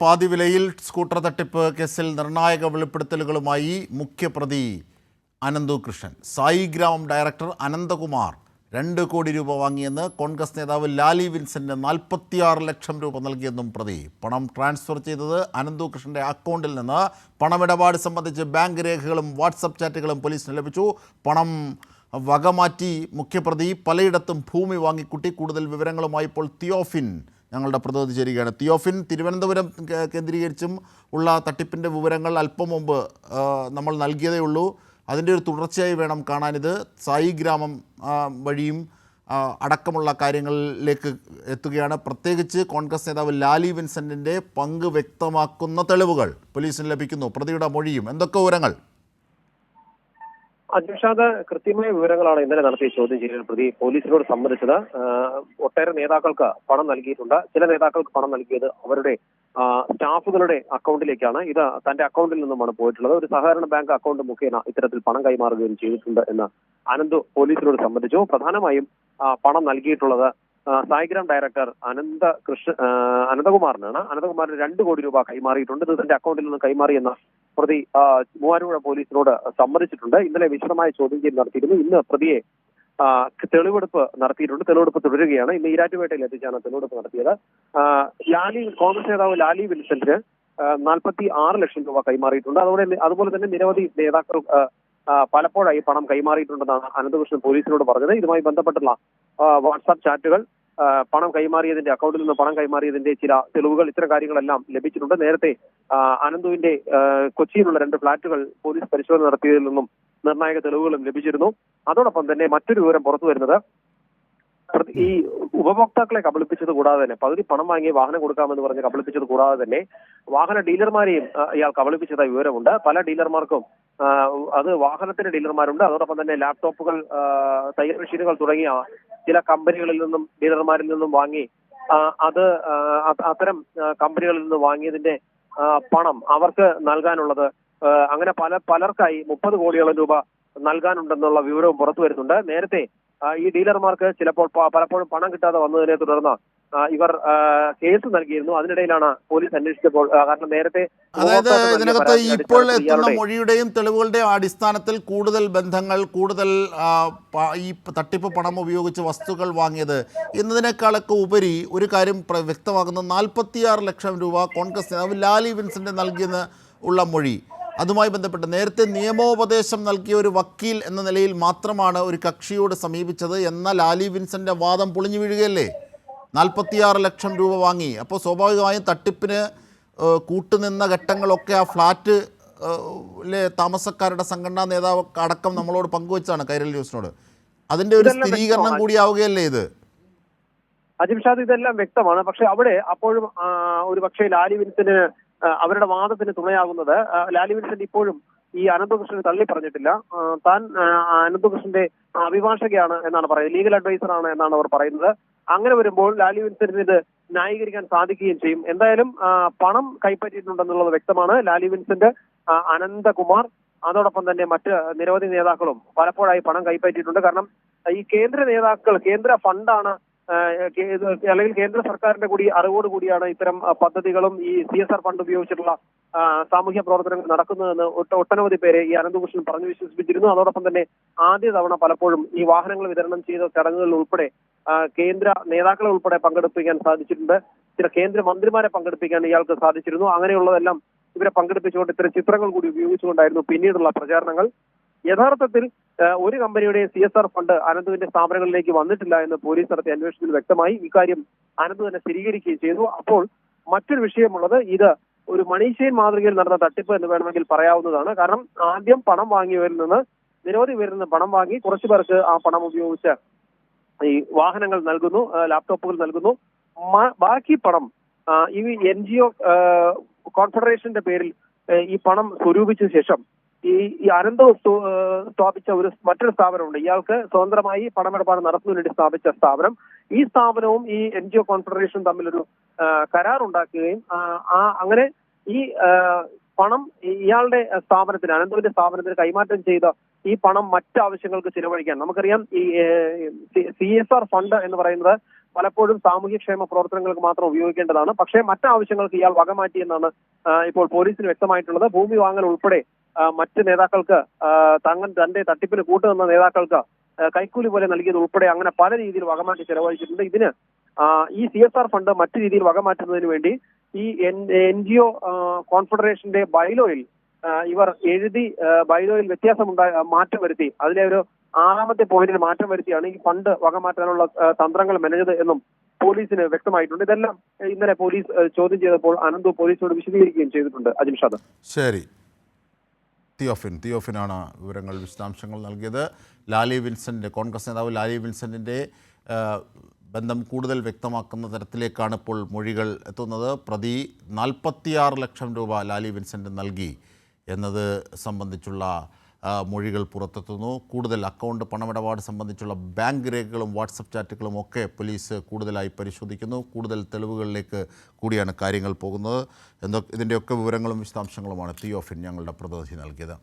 പാതിവിലയിൽ scooter തട്ടിപ്പ് കേസിൽ നിർണായക വെളിപ്പെടുത്തലുകളുമായി മുഖ്യപ്രതി അനന്തു കൃഷ്ണൻ. സായിഗ്രാമം ഡയറക്ടർ അനന്തകുമാർ 2 കോടി രൂപ വാങ്ങിയെന്ന് കോൺഗ്രസ് നേതാവ് ലാലി വിൻസെന്റിന് 46 ലക്ഷം രൂപ നൽകിയെന്നും പ്രതി. പണം ട്രാൻസ്ഫർ ചെയ്തത് അനന്തു കൃഷ്ണന്റെ അക്കൗണ്ടിൽ നിന്ന്. പണമിടപാട് സംബന്ധിച്ച് ബാങ്ക് രേഖകളും വാട്സപ്പ് ചാറ്റുകളും പോലീസിന് ലഭിച്ചു. പണം വകമാറ്റി മുഖ്യപ്രതി പലയിടത്തും ഭൂമി വാങ്ങിക്കൂട്ടി. കൂടുതൽ വിവരങ്ങളുമായി ഇപ്പോൾ തിയോഫിൻ ഞങ്ങളുടെ പ്രതിനിധി ചേരുകയാണ്. തിയോഫിൻ, തിരുവനന്തപുരം കേന്ദ്രീകരിച്ചും ഉള്ള തട്ടിപ്പിൻ്റെ വിവരങ്ങൾ അല്പം മുമ്പ് നമ്മൾ നൽകിയതേ ഉള്ളൂ. അതിൻ്റെ ഒരു തുടർച്ചയായി വേണം കാണാനിത്. സായിഗ്രാമം വഴിയും അടക്കമുള്ള കാര്യങ്ങളിലേക്ക് എത്തുകയാണ്. പ്രത്യേകിച്ച് കോൺഗ്രസ് നേതാവ് ലാലി വിൻസെന്റിൻ്റെ പങ്ക് വ്യക്തമാക്കുന്ന തെളിവുകൾ പോലീസിന് ലഭിക്കുന്നു. പ്രതിയുടെ മൊഴിയും എന്തൊക്കെ വിവരങ്ങൾ? അജിഷാദ്, കൃത്യമായ വിവരങ്ങളാണ് ഇന്നലെ നടത്തിയ ചോദ്യം ചെയ്യൽ പ്രതി പോലീസിനോട് സമ്മതിച്ചത്. ഒട്ടേറെ നേതാക്കൾക്ക് പണം നൽകിയിട്ടുണ്ട്. ചില നേതാക്കൾക്ക് പണം നൽകിയത് അവരുടെ സ്റ്റാഫുകളുടെ അക്കൗണ്ടിലേക്കാണ്. ഇത് തന്റെ അക്കൗണ്ടിൽ നിന്നുമാണ് പോയിട്ടുള്ളത്. ഒരു സഹകരണ ബാങ്ക് അക്കൗണ്ട് മുഖേന ഇത്തരത്തിൽ പണം കൈമാറുകയും ചെയ്തിട്ടുണ്ട് എന്ന് അനന്തു പോലീസിനോട് സമ്മതിച്ചു. പ്രധാനമായും പണം നൽകിയിട്ടുള്ളത് സായിഗ്രാം ഡയറക്ടർ അനന്തകുമാറിനാണ്. അനന്തകുമാറിന് 2 കോടി രൂപ കൈമാറിയിട്ടുണ്ട്. ഇത് തന്റെ അക്കൗണ്ടിൽ നിന്ന് കൈമാറിയെന്ന പ്രതി മൂവാറ്റുപുഴ പോലീസിനോട് സമ്മതിച്ചിട്ടുണ്ട്. ഇന്നലെ വിശദമായ ചോദ്യം ചെയ്യൽ നടത്തിയിരുന്നു. ഇന്ന് പ്രതിയെ തെളിവെടുപ്പ് നടത്തിയിട്ടുണ്ട്. തെളിവെടുപ്പ് തുടരുകയാണ്. ഇന്ന് ഈരാറ്റുപേട്ടയിൽ എത്തിച്ചാണ് തെളിവെടുപ്പ് നടത്തിയത്. കോൺഗ്രസ് നേതാവ് ലാലി വിൻസെന്റിന് 46 ലക്ഷം രൂപ കൈമാറിയിട്ടുണ്ട്. അതുപോലെ തന്നെ നിരവധി നേതാക്കൾ പലപ്പോഴായി പണം കൈമാറിയിട്ടുണ്ടെന്നാണ് അനന്തകൃഷ്ണൻ പോലീസിനോട് പറഞ്ഞത്. ഇതുമായി ബന്ധപ്പെട്ടുള്ള വാട്സാപ്പ് ചാറ്റുകൾ, പണം കൈമാറിയതിന്റെ അക്കൗണ്ടിൽ നിന്ന് പണം കൈമാറിയതിന്റെ ചില തെളിവുകൾ, ഇത്തരം കാര്യങ്ങളെല്ലാം ലഭിച്ചിട്ടുണ്ട്. നേരത്തെ അനന്തുവിന്റെ കൊച്ചിയിലുള്ള 2 ഫ്ളാറ്റുകൾ പോലീസ് പരിശോധന നടത്തിയതിൽ നിന്നും നിർണായക തെളിവുകളും ലഭിച്ചിരുന്നു. അതോടൊപ്പം തന്നെ മറ്റൊരു വിവരം പുറത്തു വരുന്നത്, ഈ ഉപഭോക്താക്കളെ കബളിപ്പിച്ചത് കൂടാതെ തന്നെ, പകുതി പണം വാങ്ങി വാഹനം കൊടുക്കാമെന്ന് പറഞ്ഞ് കബളിപ്പിച്ചത് കൂടാതെ തന്നെ വാഹന ഡീലർമാരെയും ഇയാൾ കബളിപ്പിച്ചതായി വിവരമുണ്ട്. പല ഡീലർമാർക്കും അത് വാഹനത്തിന്റെ ഡീലർമാരുണ്ട്. അതോടൊപ്പം തന്നെ ലാപ്ടോപ്പുകൾ, തയ്യൽ മെഷീനുകൾ തുടങ്ങിയ ചില കമ്പനികളിൽ നിന്നും ഡീലർമാരിൽ നിന്നും വാങ്ങി അത്തരം കമ്പനികളിൽ നിന്ന് വാങ്ങിയതിന്റെ പണം അവർക്ക് നൽകാനുള്ളത്, അങ്ങനെ പലർക്കായി 30 കോടിയോളം രൂപ നൽകാനുണ്ടെന്നുള്ള വിവരവും പുറത്തു വരുന്നുണ്ട്. നേരത്തെ ഈ ഡീലർമാർക്ക് പലപ്പോഴും പണം കിട്ടാതെ വന്നതിനെ തുടർന്ന് ഇവർ കേസ് നൽകിയിരുന്നു. അതിനിടയിലാണ് പോലീസ് അന്വേഷിച്ചപ്പോൾ, കാരണം നേരത്തെ അതായത് ഇതിനകത്ത് ഇപ്പോൾ എത്തുന്ന മൊഴിയുടെയും തെളിവുകളുടെയും അടിസ്ഥാനത്തിൽ കൂടുതൽ ബന്ധങ്ങൾ, കൂടുതൽ ഈ തട്ടിപ്പ് പണം ഉപയോഗിച്ച് വസ്തുക്കൾ വാങ്ങിയത് എന്നതിനേക്കാളൊക്കെ ഉപരി ഒരു കാര്യം വ്യക്തമാകുന്ന 46 ലക്ഷം രൂപ കോൺഗ്രസ് നേതാവ് ലാലി വിൻസെന്റ് നൽകിയെന്ന് ഉള്ള മൊഴി. അതുമായി ബന്ധപ്പെട്ട് നേരത്തെ നിയമോപദേശം നൽകിയ ഒരു വക്കീൽ എന്ന നിലയിൽ മാത്രമാണ് ഒരു കക്ഷിയോട് സമീപിച്ചത് എന്ന ലാലി വിൻസെൻ്റെ വാദം പൊളിഞ്ഞു വീഴുകയല്ലേ? 46 ലക്ഷം രൂപ വാങ്ങി. അപ്പോൾ സ്വാഭാവികമായും തട്ടിപ്പിന് കൂട്ടുനിന്ന ഘട്ടങ്ങളൊക്കെ ആ ഫ്ലാറ്റിലെ താമസക്കാരുടെ സംഘടനാ നേതാവ് അടക്കം നമ്മളോട് പങ്കുവച്ചാണ് കൈരളി ന്യൂസിനോട്. അതിൻ്റെ ഒരു സ്ഥിരീകരണം കൂടിയാവുകയല്ലേ ഇത്? അജിംഷാദ്, ഇതെല്ലാം വ്യക്തമാണ്. പക്ഷെ അവിടെ അപ്പോഴും ഒരു പക്ഷേ ലാലി വിൻസെന്റിന് അവരുടെ വാദത്തിന് തുണയാകുന്നത്, ലാലി വിൻസെന്റ് ഇപ്പോഴും ഈ അനന്തകൃഷ്ണനെ തള്ളി പറഞ്ഞിട്ടില്ല. താൻ അനന്തകൃഷ്ണന്റെ അഭിഭാഷകയാണ് എന്നാണ് പറയുന്നത്, ലീഗൽ അഡ്വൈസർ ആണ് എന്നാണ് അവർ പറയുന്നത്. അങ്ങനെ വരുമ്പോൾ ലാലി വിൻസെന്റിന് ഇത് ന്യായീകരിക്കാൻ സാധിക്കുകയും ചെയ്യും. എന്തായാലും പണം കൈപ്പറ്റിയിട്ടുണ്ടെന്നുള്ളത് വ്യക്തമാണ്. ലാലി വിൻസെന്റ്, അനന്തകുമാർ, അതോടൊപ്പം തന്നെ മറ്റ് നിരവധി നേതാക്കളും പലപ്പോഴായി പണം കൈപ്പറ്റിയിട്ടുണ്ട്. കാരണം ഈ കേന്ദ്ര നേതാക്കൾ, കേന്ദ്ര ഫണ്ടാണ് അല്ലെങ്കിൽ കേന്ദ്ര സർക്കാരിന്റെ കൂടി അറിവോടുകൂടിയാണ് ഇത്തരം പദ്ധതികളും ഈ CSR ഫണ്ട് ഉപയോഗിച്ചിട്ടുള്ള സാമൂഹ്യ പ്രവർത്തനങ്ങൾ നടക്കുന്നതെന്ന് ഒട്ടനവധി പേരെ ഈ അനന്തകൃഷ്ണൻ പറഞ്ഞു വിശ്വസിപ്പിച്ചിരുന്നു. അതോടൊപ്പം തന്നെ ആദ്യ തവണ പലപ്പോഴും ഈ വാഹനങ്ങൾ വിതരണം ചെയ്ത ചടങ്ങുകളിൽ ഉൾപ്പെടെ കേന്ദ്ര നേതാക്കളെ ഉൾപ്പെടെ പങ്കെടുപ്പിക്കാൻ സാധിച്ചിട്ടുണ്ട്. ചില കേന്ദ്ര മന്ത്രിമാരെ പങ്കെടുപ്പിക്കാൻ ഇയാൾക്ക് സാധിച്ചിരുന്നു. അങ്ങനെയുള്ളതെല്ലാം ഇവരെ പങ്കെടുപ്പിച്ചുകൊണ്ട് ഇത്തരം ചിത്രങ്ങൾ കൂടി ഉപയോഗിച്ചുകൊണ്ടായിരുന്നു പിന്നീടുള്ള പ്രചാരണങ്ങൾ. യഥാർത്ഥത്തിൽ ഒരു കമ്പനിയുടെ CSR ഫണ്ട് അനന്തുവിന്റെ സ്ഥാപനങ്ങളിലേക്ക് വന്നിട്ടില്ല എന്ന് പോലീസ് നടത്തിയ അന്വേഷണത്തിൽ വ്യക്തമായി. ഇക്കാര്യം അനന്തു തന്നെ സ്ഥിരീകരിക്കുകയും ചെയ്തു. അപ്പോൾ മറ്റൊരു വിഷയമുള്ളത്, ഇത് ഒരു മണി ചെയിൻ മാതൃകയിൽ നടന്ന തട്ടിപ്പ് എന്ന് വേണമെങ്കിൽ പറയാവുന്നതാണ്. കാരണം ആദ്യം പണം വാങ്ങിയവരിൽ നിന്ന്, നിരവധി പേരിൽ നിന്ന് പണം വാങ്ങി കുറച്ചു പേർക്ക് ആ പണം ഉപയോഗിച്ച് ഈ വാഹനങ്ങൾ നൽകുന്നു, ലാപ്ടോപ്പുകൾ നൽകുന്നു. ബാക്കി പണം ഈ NGO കോൺഫെഡറേഷന്റെ പേരിൽ ഈ പണം സ്വരൂപിച്ച ശേഷം ഈ അനന്ത സ്ഥാപിച്ച മറ്റൊരു സ്ഥാപനമുണ്ട്. ഇയാൾക്ക് സ്വതന്ത്രമായി പണമിടപാട് നടത്തുന്നതിന് വേണ്ടി സ്ഥാപിച്ച സ്ഥാപനം. ഈ സ്ഥാപനവും ഈ NGO കോൺഫെഡറേഷനും തമ്മിലൊരു കരാറുണ്ടാക്കുകയും അങ്ങനെ ഈ പണം ഇയാളുടെ സ്ഥാപനത്തിന്, അനന്തുവിന്റെ സ്ഥാപനത്തിന് കൈമാറ്റം ചെയ്ത ഈ പണം മറ്റ് ആവശ്യങ്ങൾക്ക് ചിലവഴിക്കാൻ, നമുക്കറിയാം ഈ CSR ഫണ്ട് എന്ന് പറയുന്നത് പലപ്പോഴും സാമൂഹ്യക്ഷേമ പ്രവർത്തനങ്ങൾക്ക് മാത്രം ഉപയോഗിക്കേണ്ടതാണ്. പക്ഷേ മറ്റാവശ്യങ്ങൾക്ക് ഇയാൾ വകമാറ്റി എന്നാണ് ഇപ്പോൾ പോലീസിന് വ്യക്തമായിട്ടുള്ളത്. ഭൂമി വാങ്ങൽ ഉൾപ്പെടെ മറ്റ് നേതാക്കൾക്ക് തന്റെ തട്ടിപ്പിന് കൂട്ടുനിന്ന നേതാക്കൾക്ക് കൈക്കൂലി പോലെ നൽകിയത് ഉൾപ്പെടെ അങ്ങനെ പല രീതിയിൽ വകമാറ്റി ചെലവഴിച്ചിട്ടുണ്ട്. ഇതിന് ഈ CSR ഫണ്ട് മറ്റു രീതിയിൽ വകമാറ്റുന്നതിന് വേണ്ടി ഈ NGO കോൺഫെഡറേഷന്റെ ബൈലോയിൽ ഇവർ എഴുതി ബൈലോയിൽ മാറ്റം വരുത്തി അതിലെ ഒരു 6ാമത്തെ പോയിന്റിൽ മാറ്റം വരുത്തിയാണ് ഈ ഫണ്ട് വകമാറ്റാനുള്ള തന്ത്രങ്ങൾ മെനഞ്ഞത് എന്നും പോലീസിന് വ്യക്തമായിട്ടുണ്ട്. ഇതെല്ലാം ഇന്നലെ പോലീസ് ചോദ്യം ചെയ്തപ്പോൾ അനന്തു പോലീസിനോട് വിശദീകരിക്കുകയും ചെയ്തിട്ടുണ്ട്. അജിംഷാദ്. ശരി, തിയോഫിനാണ് വിവരങ്ങൾ വിശദാംശങ്ങൾ നൽകിയത്. ലാലി വിൻസെൻ്റ്, കോൺഗ്രസ് നേതാവ് ലാലി വിൻസെൻറ്റിൻ്റെ ബന്ധം കൂടുതൽ വ്യക്തമാക്കുന്ന തരത്തിലേക്കാണ് ഇപ്പോൾ മൊഴികൾ എത്തുന്നത്. പ്രതി 46 ലക്ഷം രൂപ ലാലി വിൻസെൻ്റ് നൽകി എന്നത് സംബന്ധിച്ചുള്ള മൊഴികൾ പുറത്തെത്തുന്നു. കൂടുതൽ അക്കൗണ്ട് പണമിടപാട് സംബന്ധിച്ചുള്ള ബാങ്ക് രേഖകളും വാട്സപ്പ് ചാറ്റുകളും ഒക്കെ പോലീസ് കൂടുതലായി പരിശോധിക്കുന്നു. കൂടുതൽ തെളിവുകളിലേക്ക് കൂടിയാണ് കാര്യങ്ങൾ പോകുന്നത്. ഇതിൻ്റെയൊക്കെ വിവരങ്ങളും വിശദാംശങ്ങളുമാണ് തിയോഫിൻ ഞങ്ങളുടെ പ്രതിനിധി നൽകിയത്.